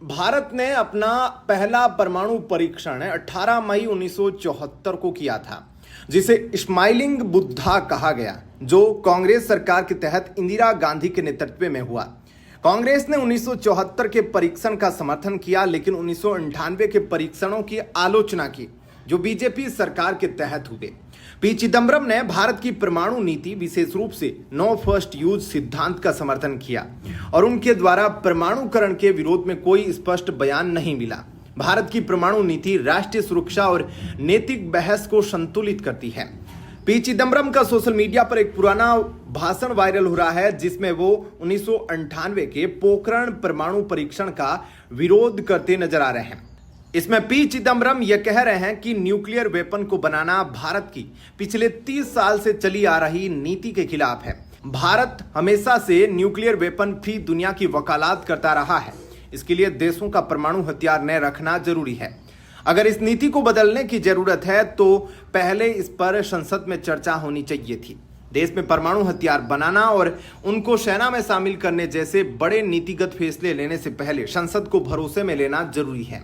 भारत ने अपना पहला परमाणु परीक्षण 18 मई 1974 को किया था, जिसे स्माइलिंग बुद्धा कहा गया, जो कांग्रेस सरकार के तहत इंदिरा गांधी के नेतृत्व में हुआ। कांग्रेस ने 1974 के परीक्षण का समर्थन किया, लेकिन 1998 के परीक्षणों की आलोचना की, जो बीजेपी सरकार के तहत हुए। पी चिदम्बरम ने भारत की परमाणु नीति, विशेष रूप से नो फर्स्ट यूज सिद्धांत का समर्थन किया और उनके द्वारा परमाणुकरण के विरोध में कोई स्पष्ट बयान नहीं मिला। भारत की परमाणु नीति राष्ट्रीय सुरक्षा और नैतिक बहस को संतुलित करती है। पी चिदम्बरम का सोशल मीडिया पर एक पुराना भाषण वायरल हो रहा है, जिसमें वो 1998 के पोखरण परमाणु परीक्षण का विरोध करते नजर आ रहे हैं। इसमें पी चिदम्बरम यह कह रहे हैं कि न्यूक्लियर वेपन को बनाना भारत की पिछले 30 साल से चली आ रही नीति के खिलाफ है। भारत हमेशा से न्यूक्लियर वेपन फ्री दुनिया की वकालत करता रहा है। इसके लिए देशों का परमाणु हथियार न रखना जरूरी है। अगर इस नीति को बदलने की जरूरत है तो पहले इस पर संसद में चर्चा होनी चाहिए थी। देश में परमाणु हथियार बनाना और उनको सेना में शामिल करने जैसे बड़े नीतिगत फैसले लेने से पहले संसद को भरोसे में लेना जरूरी है।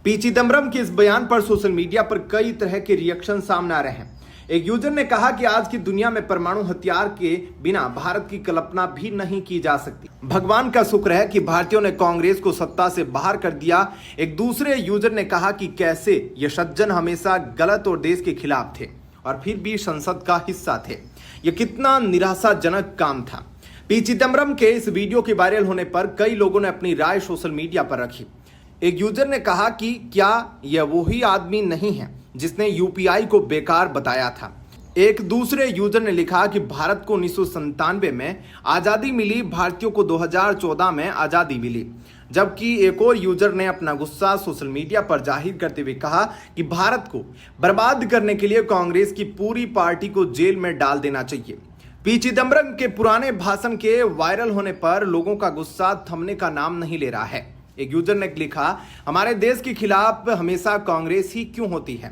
पी चिदम्बरम के इस बयान पर सोशल मीडिया पर कई तरह के रिएक्शन सामने आ रहे हैं। एक यूजर ने कहा कि आज की दुनिया में परमाणु हथियार के बिना भारत की कल्पना भी नहीं की जा सकती। भगवान का शुक्र है कि भारतीयों ने कांग्रेस को सत्ता से बाहर कर दिया। एक दूसरे यूजर ने कहा कि कैसे ये सज्जन हमेशा गलत और देश के खिलाफ थे और फिर भी संसद का हिस्सा थे। ये कितना निराशाजनक काम था। पी चिदम्बरम के इस वीडियो के वायरल होने पर कई लोगों ने अपनी राय सोशल मीडिया पर रखी। एक यूजर ने कहा कि क्या यह वही आदमी नहीं है जिसने यूपीआई को बेकार बताया था। एक दूसरे यूजर ने लिखा कि भारत को 1997 में आज़ादी मिली, भारतीयों को 2014 में आज़ादी मिली। जबकि एक और यूजर ने अपना गुस्सा सोशल मीडिया पर जाहिर करते हुए कहा कि भारत को बर्बाद करने के लिए कांग्रेस की पूरी पार्टी को जेल में डाल देना चाहिए। पी चिदम्बरम के पुराने भाषण के वायरल होने पर लोगों का गुस्सा थमने का नाम नहीं ले रहा है। एक यूजर ने लिखा, हमारे देश के खिलाफ हमेशा कांग्रेस ही क्यों होती है।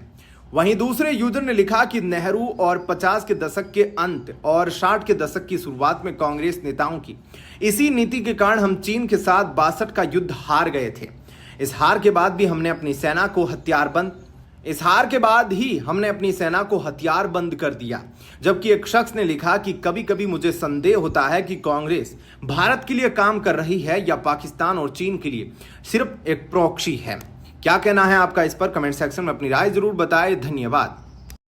वहीं दूसरे यूजर ने लिखा कि नेहरू और 50 के दशक के अंत और 60 के दशक की शुरुआत में कांग्रेस नेताओं की इसी नीति के कारण हम चीन के साथ 62 का युद्ध हार गए थे। इस हार के बाद भी हमने अपनी सेना को हथियारबंद कर दिया। जबकि एक शख्स ने लिखा कि कभी कभी मुझे संदेह होता है कि कांग्रेस भारत के लिए काम कर रही है या पाकिस्तान और चीन के लिए सिर्फ एक प्रॉक्सी है। क्या कहना है आपका इस पर? कमेंट सेक्शन में अपनी राय जरूर बताएं। धन्यवाद।